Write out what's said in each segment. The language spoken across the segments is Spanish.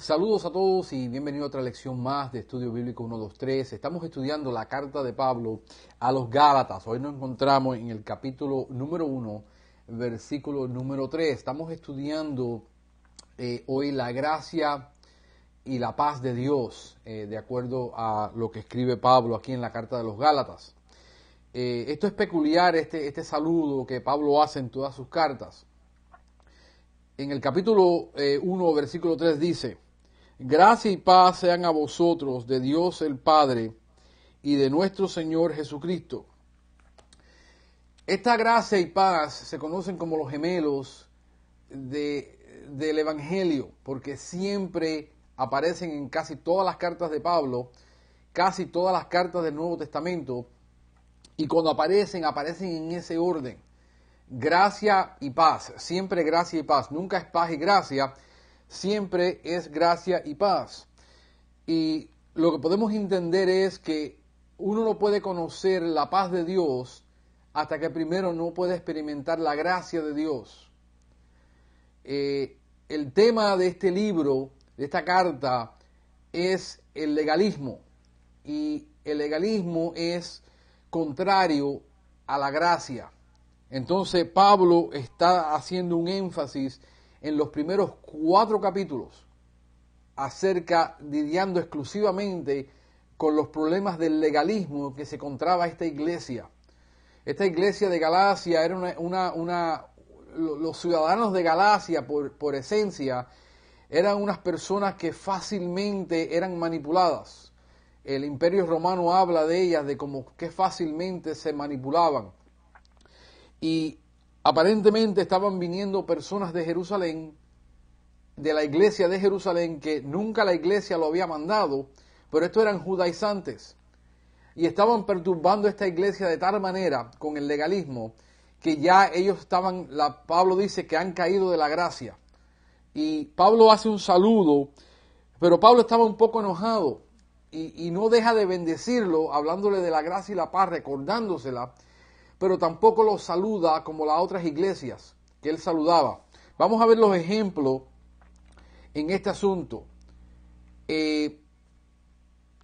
Saludos a todos y bienvenido a otra lección más de Estudio Bíblico 123. Estamos estudiando la carta de Pablo a los Gálatas. Hoy nos encontramos en el capítulo número 1, versículo número 3. Estamos estudiando hoy la gracia y la paz de Dios, de acuerdo a lo que escribe Pablo aquí en la carta de los Gálatas. Esto es peculiar, este saludo que Pablo hace en todas sus cartas. En el capítulo 1, versículo 3 dice: gracia y paz sean a vosotros de Dios el Padre y de nuestro Señor Jesucristo. Esta gracia y paz se conocen como los gemelos del Evangelio, porque siempre aparecen en casi todas las cartas de Pablo, casi todas las cartas del Nuevo Testamento, y cuando aparecen en ese orden. Gracia y paz, siempre gracia y paz, nunca es paz y gracia, siempre es gracia y paz. Y lo que podemos entender es que uno no puede conocer la paz de Dios hasta que primero no puede experimentar la gracia de Dios. El tema de este libro, de esta carta, es el legalismo. Y el legalismo es contrario a la gracia. Entonces Pablo está haciendo un énfasis en los primeros 4 capítulos lidiando exclusivamente con los problemas del legalismo que se encontraba esta iglesia. Esta iglesia de Galacia era los ciudadanos de Galacia por esencia eran unas personas que fácilmente eran manipuladas. El Imperio Romano habla de ellas, de cómo que fácilmente se manipulaban. Y aparentemente estaban viniendo personas de Jerusalén, de la iglesia de Jerusalén, que nunca la iglesia lo había mandado, pero estos eran judaizantes. Y estaban perturbando esta iglesia de tal manera con el legalismo que ya ellos Pablo dice que han caído de la gracia. Y Pablo hace un saludo, pero Pablo estaba un poco enojado y no deja de bendecirlo, hablándole de la gracia y la paz, recordándosela, pero tampoco los saluda como las otras iglesias que él saludaba. Vamos a ver los ejemplos en este asunto.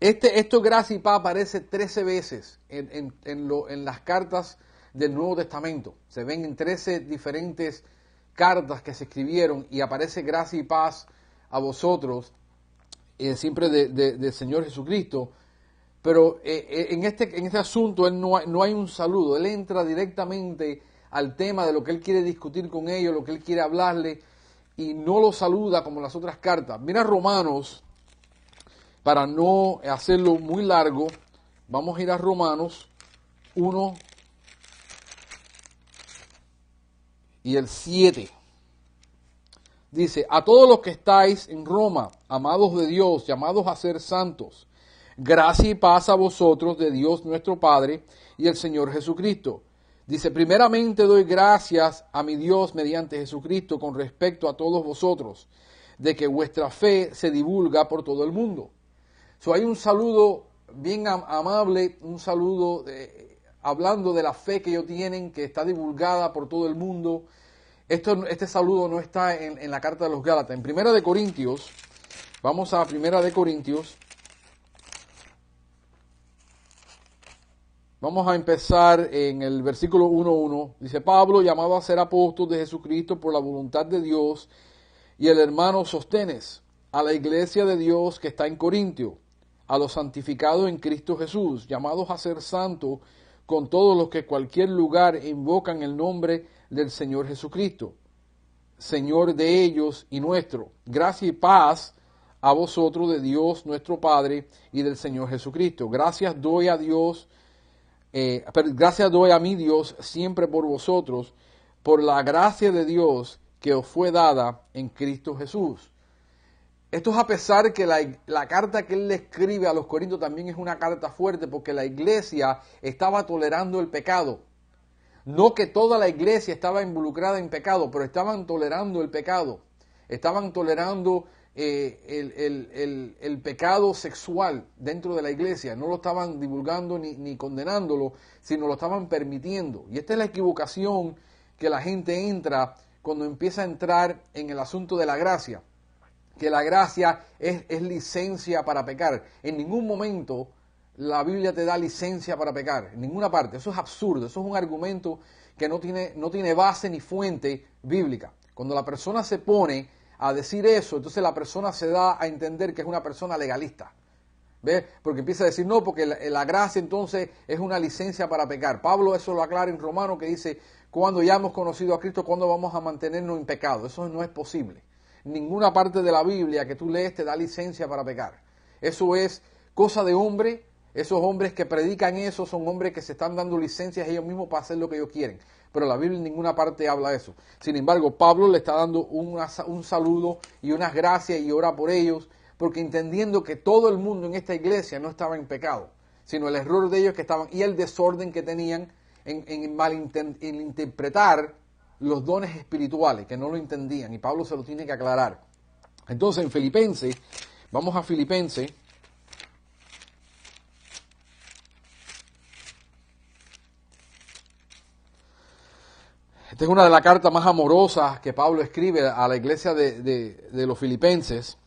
Esto gracia y paz aparece 13 veces en las cartas del Nuevo Testamento. Se ven en 13 diferentes cartas que se escribieron y aparece gracia y paz a vosotros, siempre del Señor Jesucristo. Pero en este asunto él no hay un saludo. Él entra directamente al tema de lo que él quiere discutir con ellos, lo que él quiere hablarle, y no lo saluda como las otras cartas. Mira Romanos, para no hacerlo muy largo, vamos a ir a Romanos 1 y el 7. Dice: a todos los que estáis en Roma, amados de Dios, llamados a ser santos, gracia y paz a vosotros de Dios nuestro Padre y el Señor Jesucristo. Dice: primeramente doy gracias a mi Dios mediante Jesucristo con respecto a todos vosotros, de que vuestra fe se divulga por todo el mundo. Hay un saludo bien amable, un saludo hablando de la fe que ellos tienen, que está divulgada por todo el mundo. Este saludo no está en la carta de los Gálatas. En Primera de Corintios, vamos a Primera de Corintios. Vamos a empezar en el versículo 1:1. Dice: Pablo, llamado a ser apóstol de Jesucristo por la voluntad de Dios, y el hermano Sostenes, a la iglesia de Dios que está en Corintio, a los santificados en Cristo Jesús, llamados a ser santos, con todos los que en cualquier lugar invocan el nombre del Señor Jesucristo, Señor de ellos y nuestro. Gracia y paz a vosotros de Dios nuestro Padre y del Señor Jesucristo. Gracias doy a mi Dios siempre por vosotros, por la gracia de Dios que os fue dada en Cristo Jesús. Esto es a pesar que la carta que él le escribe a los Corintios también es una carta fuerte, porque la iglesia estaba tolerando el pecado. No que toda la iglesia estaba involucrada en pecado, pero estaban tolerando el pecado. Estaban tolerando el pecado sexual dentro de la iglesia. No lo estaban divulgando ni condenándolo, sino lo estaban permitiendo. Y esta es la equivocación que la gente entra cuando empieza a entrar en el asunto de la gracia. que la gracia es licencia para pecar. En ningún momento la Biblia te da licencia para pecar, en ninguna parte. Eso es absurdo, eso es un argumento que no tiene base ni fuente bíblica. Cuando la persona se pone a decir eso, entonces la persona se da a entender que es una persona legalista. ¿Ves? Porque empieza a decir, no, porque la gracia entonces es una licencia para pecar. Pablo eso lo aclara en Romanos, que dice, cuando ya hemos conocido a Cristo, ¿cuándo vamos a mantenernos en pecado? Eso no es posible. Ninguna parte de la Biblia que tú lees te da licencia para pecar. Eso es cosa de hombre. Esos hombres que predican eso son hombres que se están dando licencias ellos mismos para hacer lo que ellos quieren. Pero la Biblia en ninguna parte habla de eso. Sin embargo, Pablo le está dando un saludo y unas gracias y ora por ellos, porque entendiendo que todo el mundo en esta iglesia no estaba en pecado, sino el error de ellos que estaban y el desorden que tenían en interpretar los dones espirituales, que no lo entendían, y Pablo se lo tiene que aclarar. Entonces en Filipenses, vamos a Filipenses, esta es una de las cartas más amorosas que Pablo escribe a la iglesia de los filipenses.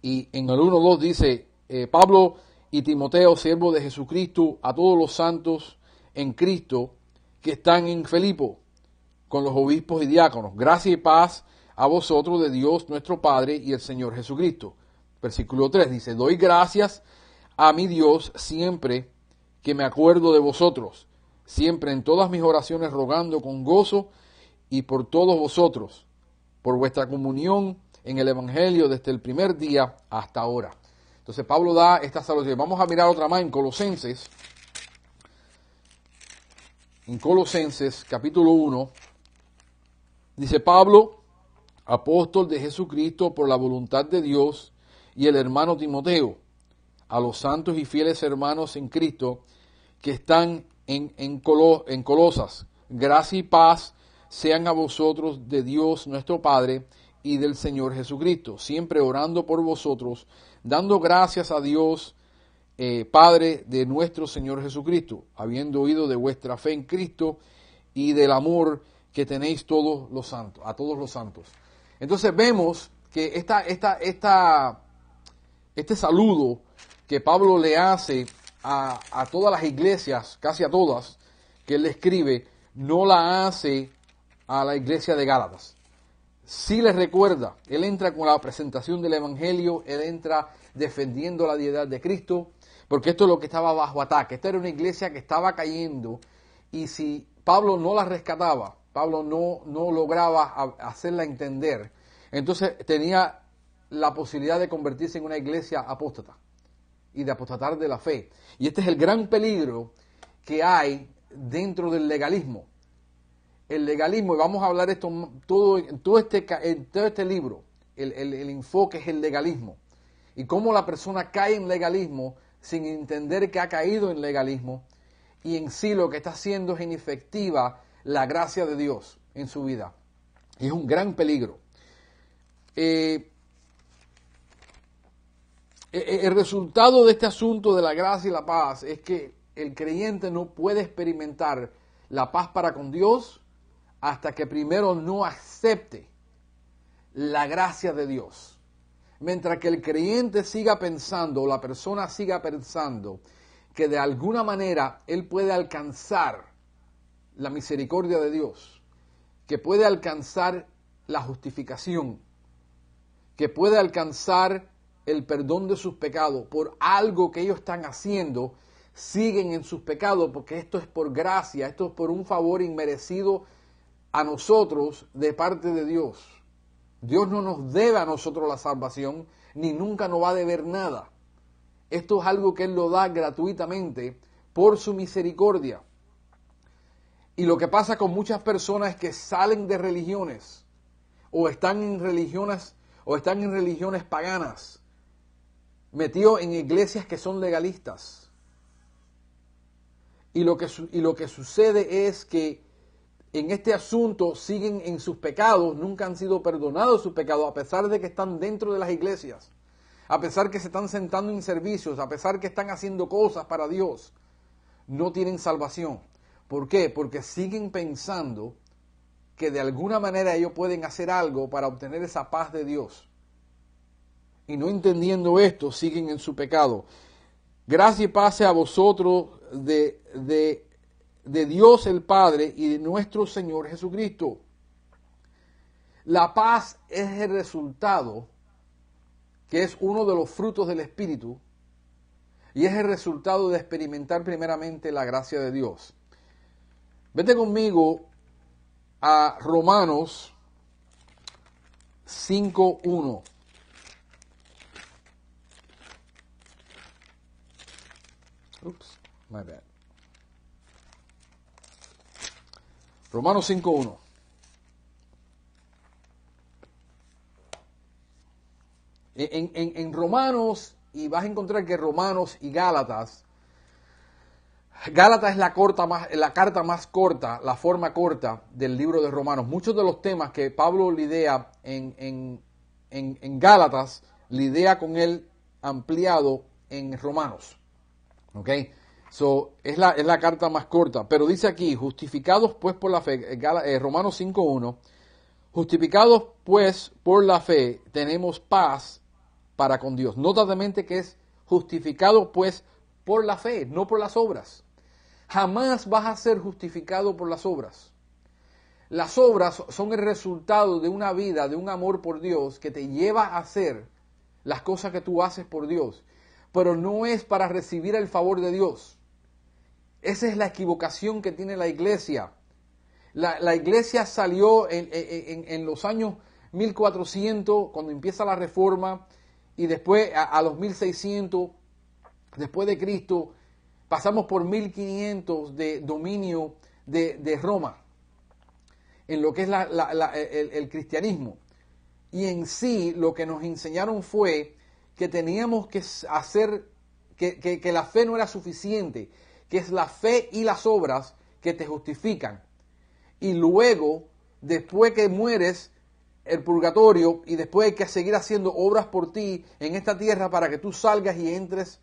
Y en el 1:2 dice, Pablo y Timoteo, siervos de Jesucristo, a todos los santos en Cristo que están en Filipo, con los obispos y diáconos. Gracia y paz a vosotros de Dios nuestro Padre y el Señor Jesucristo. Versículo 3 dice, doy gracias a mi Dios siempre que me acuerdo de vosotros, siempre en todas mis oraciones rogando con gozo y por todos vosotros, por vuestra comunión en el Evangelio desde el primer día hasta ahora. Entonces Pablo da esta salutación. Vamos a mirar otra más en Colosenses. En Colosenses capítulo 1 dice Pablo, apóstol de Jesucristo por la voluntad de Dios, y el hermano Timoteo, a los santos y fieles hermanos en Cristo que están en Colosas. Gracia y paz sean a vosotros de Dios nuestro Padre y del Señor Jesucristo, siempre orando por vosotros, dando gracias a Dios, Padre de nuestro Señor Jesucristo, habiendo oído de vuestra fe en Cristo y del amor que tenéis todos los santos, a todos los santos. Entonces vemos que este saludo que Pablo le hace a todas las iglesias, casi a todas, que él escribe, no la hace a la iglesia de Gálatas. Sí les recuerda, él entra con la presentación del Evangelio, él entra defendiendo la deidad de Cristo, porque esto es lo que estaba bajo ataque. Esta era una iglesia que estaba cayendo, y si Pablo no la rescataba, Pablo no lograba hacerla entender, entonces tenía la posibilidad de convertirse en una iglesia apóstata y de apostatar de la fe. Y este es el gran peligro que hay dentro del legalismo. El legalismo, y vamos a hablar esto en todo este libro, el enfoque es el legalismo. Y cómo la persona cae en legalismo sin entender que ha caído en legalismo, y en sí lo que está haciendo es inefectiva la gracia de Dios en su vida. Y es un gran peligro. El resultado de este asunto de la gracia y la paz es que el creyente no puede experimentar la paz para con Dios hasta que primero no acepte la gracia de Dios. Mientras que el creyente siga pensando, o la persona siga pensando, que de alguna manera él puede alcanzar la misericordia de Dios, que puede alcanzar la justificación, que puede alcanzar el perdón de sus pecados por algo que ellos están haciendo, siguen en sus pecados, porque esto es por gracia, esto es por un favor inmerecido a nosotros de parte de Dios. Dios no nos debe a nosotros la salvación, ni nunca nos va a deber nada. Esto es algo que Él lo da gratuitamente por su misericordia. Y lo que pasa con muchas personas es que salen de religiones, o están en religiones paganas, metidos en iglesias que son legalistas. Y lo que sucede es que en este asunto siguen en sus pecados, nunca han sido perdonados sus pecados, a pesar de que están dentro de las iglesias, a pesar que se están sentando en servicios, a pesar que están haciendo cosas para Dios, no tienen salvación. ¿Por qué? Porque siguen pensando que de alguna manera ellos pueden hacer algo para obtener esa paz de Dios. y no entendiendo esto, siguen en su pecado. Gracia y paz a vosotros de Dios el Padre y de nuestro Señor Jesucristo. La paz es el resultado, que es uno de los frutos del Espíritu, y es el resultado de experimentar primeramente la gracia de Dios. Vete conmigo a Romanos 5:1. Oops, my bad. Romanos 5:1. En Romanos, y vas a encontrar que Romanos y Gálatas es la carta más corta, la forma corta del libro de Romanos. Muchos de los temas que Pablo lidia en Gálatas, lidia con él ampliado en Romanos. ¿Ok? So, es la carta más corta. Pero dice aquí, justificados pues por la fe, Romanos 5:1, justificados pues por la fe, tenemos paz para con Dios. Nota de mente que es justificado pues por la fe, no por las obras. Jamás vas a ser justificado por las obras. Las obras son el resultado de una vida, de un amor por Dios que te lleva a hacer las cosas que tú haces por Dios, pero no es para recibir el favor de Dios. Esa es la equivocación que tiene la iglesia. La iglesia salió en los años 1400, cuando empieza la Reforma, y después a los 1600, después de Cristo, pasamos por 1500 de dominio de Roma, en lo que es el cristianismo. Y en sí lo que nos enseñaron fue que teníamos que hacer, que la fe no era suficiente, que es la fe y las obras que te justifican. Y luego, después que mueres, el purgatorio, y después hay que seguir haciendo obras por ti en esta tierra para que tú salgas y entres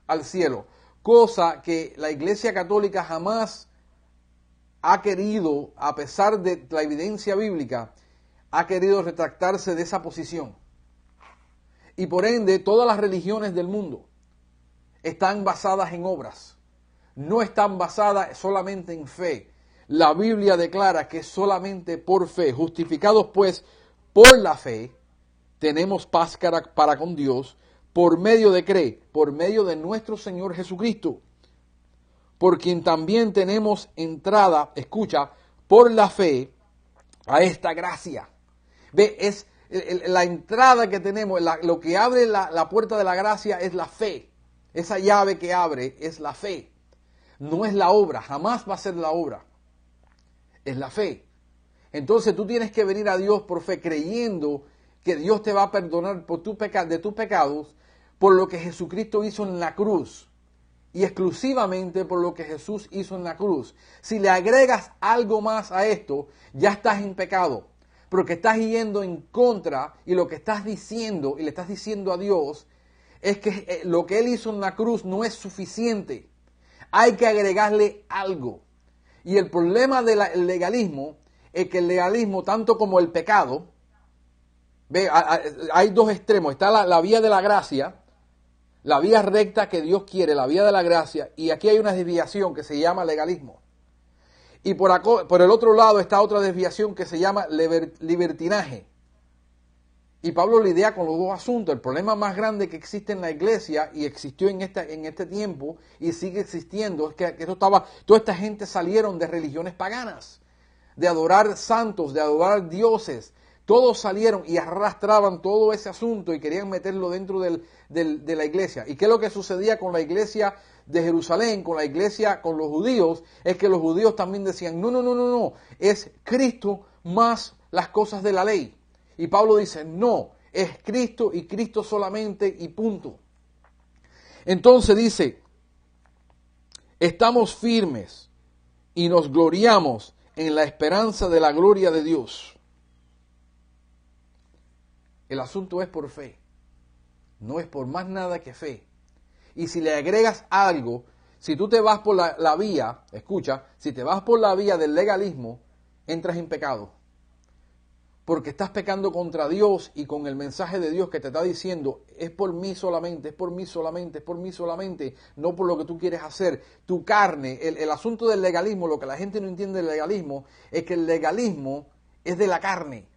al cielo. Cosa que la Iglesia Católica jamás ha querido, a pesar de la evidencia bíblica, ha querido retractarse de esa posición. Y por ende, todas las religiones del mundo están basadas en obras. No están basadas solamente en fe. La Biblia declara que solamente por fe, justificados pues por la fe, tenemos paz para con Dios, por medio de nuestro Señor Jesucristo, por quien también tenemos entrada, escucha, por la fe a esta gracia. Ve, es la entrada que tenemos, lo que abre la puerta de la gracia es la fe. Esa llave que abre es la fe. No es la obra, jamás va a ser la obra. Es la fe. Entonces tú tienes que venir a Dios por fe, creyendo que Dios te va a perdonar de tus pecados por lo que Jesucristo hizo en la cruz. Y exclusivamente por lo que Jesús hizo en la cruz. Si le agregas algo más a esto, ya estás en pecado. Porque estás yendo en contra, y lo que estás diciendo, y le estás diciendo a Dios, es que lo que Él hizo en la cruz no es suficiente. Hay que agregarle algo. Y el problema del legalismo es que el legalismo, tanto como el pecado, hay dos extremos. Está la vía de la gracia, la vía recta que Dios quiere, la vía de la gracia, y aquí hay una desviación que se llama legalismo. Y por el otro lado está otra desviación que se llama libertinaje. Y Pablo lidia con los dos asuntos. El problema más grande que existe en la iglesia, y existió en este tiempo, y sigue existiendo, es que toda esta gente salieron de religiones paganas, de adorar santos, de adorar dioses. Todos salieron y arrastraban todo ese asunto y querían meterlo dentro de la iglesia. ¿Y qué es lo que sucedía con la iglesia de Jerusalén, con la iglesia, con los judíos? Es que los judíos también decían, no, es Cristo más las cosas de la ley. Y Pablo dice, no, es Cristo y Cristo solamente y punto. Entonces dice, estamos firmes y nos gloriamos en la esperanza de la gloria de Dios. El asunto es por fe, no es por más nada que fe. Y si le agregas algo, si tú te vas por la vía, escucha, si te vas por la vía del legalismo, entras en pecado. porque estás pecando contra Dios y con el mensaje de Dios que te está diciendo, es por mí solamente, es por mí solamente, es por mí solamente, no por lo que tú quieres hacer. Tu carne, el asunto del legalismo, lo que la gente no entiende del legalismo, es que el legalismo es de la carne.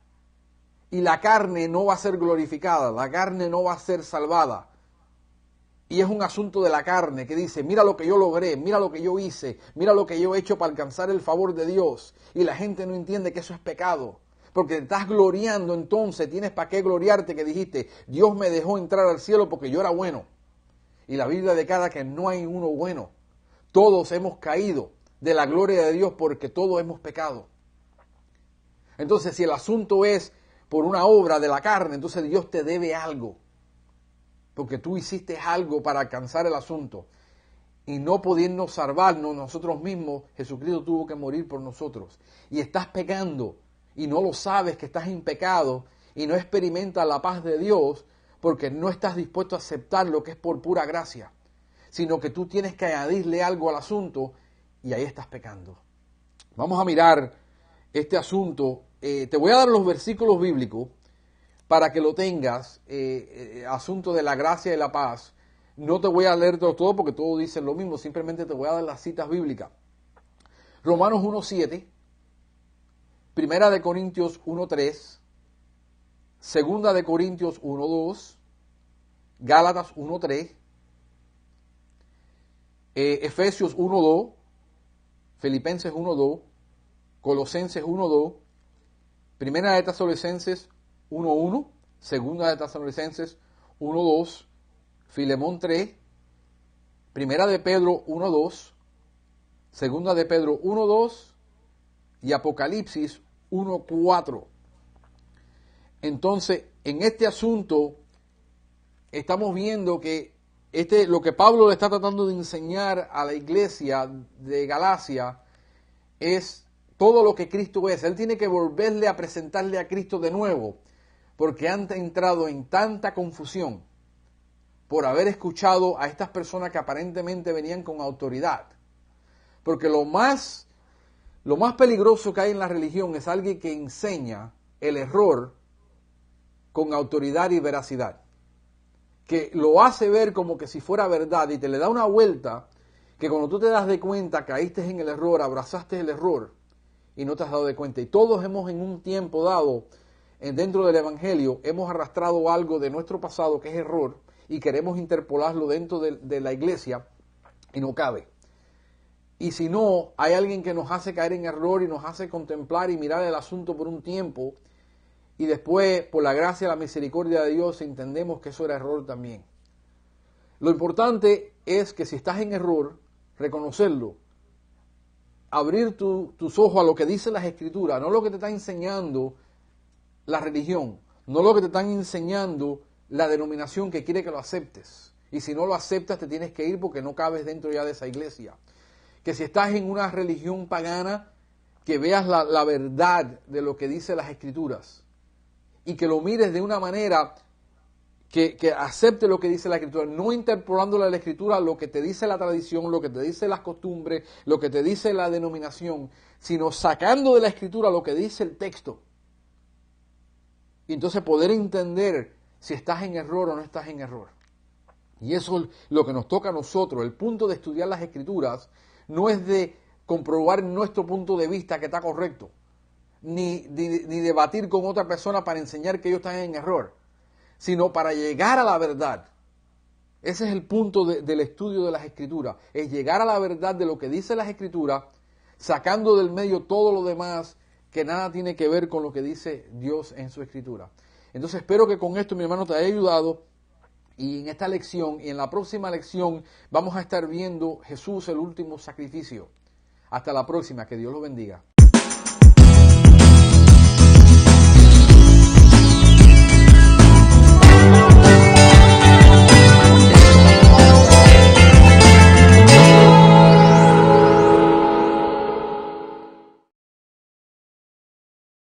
Y la carne no va a ser glorificada, la carne no va a ser salvada. Y es un asunto de la carne que dice, mira lo que yo logré, mira lo que yo hice, mira lo que yo he hecho para alcanzar el favor de Dios. Y la gente no entiende que eso es pecado. Porque te estás gloriando, entonces tienes para qué gloriarte que dijiste, Dios me dejó entrar al cielo porque yo era bueno. Y la Biblia declara que no hay uno bueno. Todos hemos caído de la gloria de Dios porque todos hemos pecado. Entonces, si el asunto es por una obra de la carne, entonces Dios te debe algo. Porque tú hiciste algo para alcanzar el asunto. Y no pudiendo salvarnos nosotros mismos, Jesucristo tuvo que morir por nosotros. Y estás pecando y no lo sabes que estás en pecado y no experimentas la paz de Dios porque no estás dispuesto a aceptar lo que es por pura gracia, sino que tú tienes que añadirle algo al asunto y ahí estás pecando. Vamos a mirar este asunto. Te voy a dar los versículos bíblicos para que lo tengas, asunto de la gracia y la paz. No te voy a leer todo porque todos dicen lo mismo, simplemente te voy a dar las citas bíblicas. Romanos 1:7, Primera de Corintios 1:3, Segunda de Corintios 1:2, Gálatas 1:3, Efesios 1:2, Filipenses 1:2, Colosenses 1:2, Primera de Tesalonicenses 1:1, Segunda de Tesalonicenses 1:2, Filemón 3, Primera de Pedro 1:2, Segunda de Pedro 1:2 y Apocalipsis 1:4. Entonces, en este asunto estamos viendo que lo que Pablo le está tratando de enseñar a la iglesia de Galacia es todo lo que Cristo es. Él tiene que volverle a presentarle a Cristo de nuevo, porque han entrado en tanta confusión por haber escuchado a estas personas que aparentemente venían con autoridad. Porque lo más peligroso que hay en la religión es alguien que enseña el error con autoridad y veracidad, que lo hace ver como que si fuera verdad y te le da una vuelta que cuando tú te das de cuenta caíste en el error, abrazaste el error y no te has dado de cuenta. Y todos hemos en un tiempo dado, dentro del Evangelio, hemos arrastrado algo de nuestro pasado que es error y queremos interpolarlo dentro de la iglesia y no cabe. Y si no, hay alguien que nos hace caer en error y nos hace contemplar y mirar el asunto por un tiempo y después, por la gracia y la misericordia de Dios, entendemos que eso era error también. Lo importante es que si estás en error, reconocerlo, abrir tus ojos a lo que dicen las Escrituras, no lo que te está enseñando la religión, no lo que te están enseñando la denominación que quiere que lo aceptes. Y si no lo aceptas, te tienes que ir porque no cabes dentro ya de esa iglesia. Que si estás en una religión pagana, que veas la verdad de lo que dicen las Escrituras y que lo mires de una manera que acepte lo que dice la Escritura, no interpolándole a la Escritura lo que te dice la tradición, lo que te dice las costumbres, lo que te dice la denominación, sino sacando de la Escritura lo que dice el texto. Y entonces poder entender si estás en error o no estás en error. Y eso es lo que nos toca a nosotros. El punto de estudiar las Escrituras no es de comprobar nuestro punto de vista que está correcto, ni debatir con otra persona para enseñar que ellos están en error, sino para llegar a la verdad. Ese es el punto del estudio de las Escrituras, es llegar a la verdad de lo que dice las Escrituras, sacando del medio todo lo demás que nada tiene que ver con lo que dice Dios en su Escritura. Entonces espero que con esto, mi hermano, te haya ayudado. Y en esta lección y en la próxima lección vamos a estar viendo Jesús, el último sacrificio. Hasta la próxima, que Dios lo bendiga.